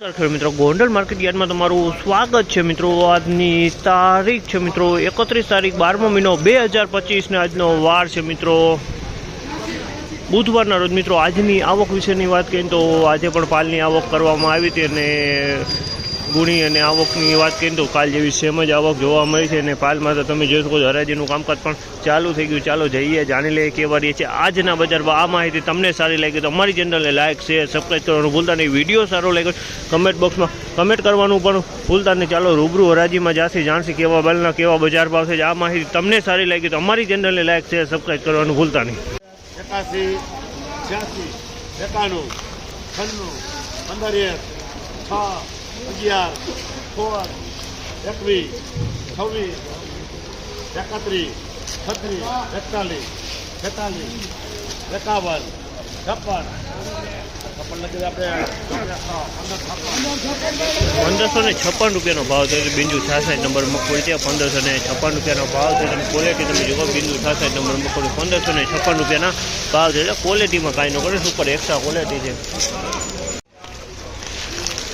ખેડૂત મિત્રો ગોંડલ માર્કેટ યાર્ડમાં તમારું સ્વાગત છે મિત્રો। આજની તારીખ છે મિત્રો 31 તારીખ 12મો મહિનો 2025 ને આજનો વાર છે મિત્રો બુધવારના રોજ। મિત્રો આજની આવક વિશેની વાત કરીએ તો આજે પણ પાલની આવક કરવામાં આવી હતી અને ગુણી અને આવકની વાત કરીએ તો કાલ જેવી સેમ જ આવક જોવા મળી છે અને પાલમાં તો તમે જોઈ શકો છો હરાજીનું કામકાજ પણ ચાલુ થઈ ગયું। ચાલો જઈએ જાણી લઈએ કેવા રહી છે આજના બજારમાં। આ માહિતી તમને સારી લાગી તો અમારી ચેનલને લાઇક શેર સબસ્ક્રાઈબ કરવાનું ભૂલતા નહીં। વિડીયો સારો લાગ્યો કમેન્ટ બોક્સમાં કમેન્ટ કરવાનું પણ ભૂલતા નહીં। ચાલો રૂબરૂ હરાજીમાં જાસી જાણસી કેવા બલના કેવા બજાર ભાવ છે। આ માહિતી તમને સારી લાગી તો અમારી ચેનલને લાઇક શેર સબસ્ક્રાઈબ કરવાનું ભૂલતા નહીં। 81, 86, 91, 96, 15, 6, 11, 16, 21, 26, 31, 36, 46, 47, 56, 1556 રૂપિયાનો ભાવ છે। બિંદુ 66 નંબર મગફળી છે 1556 રૂપિયાનો ભાવ છે। તમે ક્વોલિટી તમે જુઓ બિંદુ 66 નંબર મગફળી 1556 રૂપિયાના ભાવ છે। ક્વોલિટીમાં કાંઈ ન કરે સુપર એક્સ્ટ્રા ક્વોલિટી છે।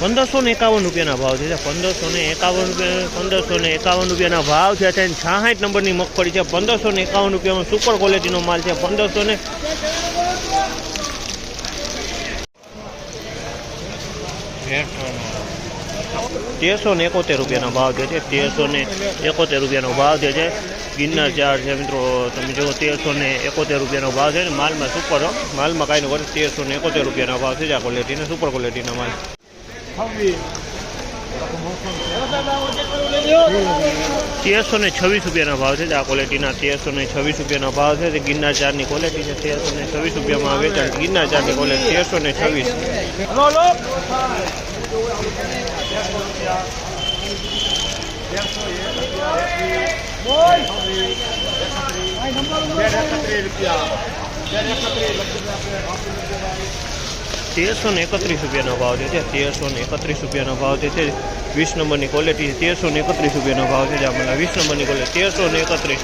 1551 રૂપિયાના ભાવ છે। 1551 રૂપિયાના ભાવ છે। 66 નંબરની મગફળી છે 1551 રૂપિયામાં સુપર ક્વોલિટીનો માલ છે। 1371 રૂપિયાનો ભાવ છે। 1371 રૂપિયાનો ભાવ છે। ગિરનાર ચાર છે મિત્રો તમે જુઓ 1371 રૂપિયાનો ભાવ છે। માલમાં સુપર માલમાં કાંઈ ન કરે 1371 રૂપિયાના ભાવ છે। આ ક્વોલિટીના સુપર ક્વોલિટીના માલ 1326 રૂપિયાના ભાવ છે। આ ક્વોલિટીના 1326 રૂપિયાનો ભાવ છે। ગિરનાર ચારની ક્વોલિટી છે 1326 રૂપિયામાં વેચાણ। ગિરનાર ચારની ક્વોલિટી 1331 રૂપિયાનો ભાવ છે। 1331 રૂપિયાનો ભાવ છે। 20 નંબરની ક્વોલિટી 1331 રૂપિયાનો ભાવ છે। આમાં 20 નંબરની ક્વોલિટી 1331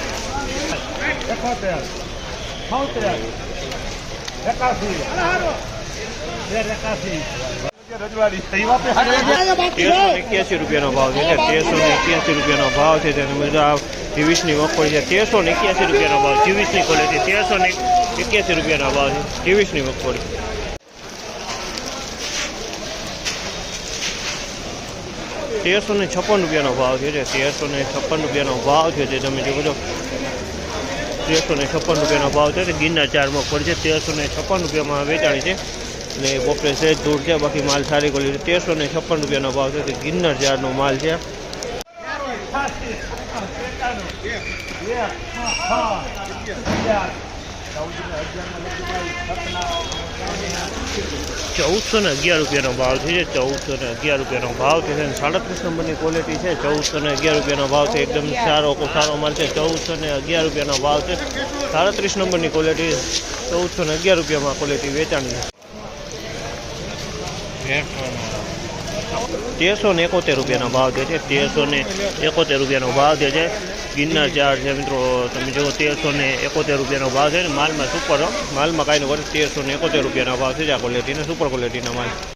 1381 રૂપિયાનો ભાવ છે। 1381 રૂપિયાનો ભાવ છે। તેને બધા 23ની મગફળી છે 1381 રૂપિયાનો ભાવ। 23ની ક્વોલિટી 1381 રૂપિયાનો ભાવ છે 23ની મગફળી 1356 રૂપિયાનો ભાવ છે। 1356 રૂપિયાનો ભાવ છે। તમે જો છો 1356 રૂપિયાનો ભાવ છે। ગિરનાર ચાર મગફળી છે 1356 રૂપિયામાં વેચાણી છે અને પોપરે સહેજ દૂર છે બાકી માલ સારી ક્વોલિટી 1356 રૂપિયાનો ભાવ છે। ગિરનાર ચારનો માલ છે। 1411 રૂપિયાનો ભાવ છે। 1411 રૂપિયાનો ભાવ છે। 37 નંબરની ક્વોલિટી છે 1411 રૂપિયાનો ભાવ છે। એકદમ સારો માલ છે 1411 રૂપિયાનો ભાવ છે। 37 નંબરની ક્વોલિટી 1411 રૂપિયામાં ક્વોલિટી વેચાણી છે। 1371 રૂપિયાનો ભાવ છે। 1371 રૂપિયાનો ભાવ છે। ગિરનાર ચાર છે મિત્રો તમે જુઓ 1371 રૂપિયાનો ભાવ છે। માલમાં સુપર માલમાં કાંઈ ન કરે 1371 રૂપિયાનો ભાવ છે। આ ક્વોલિટીના સુપર ક્વોલિટીના માલ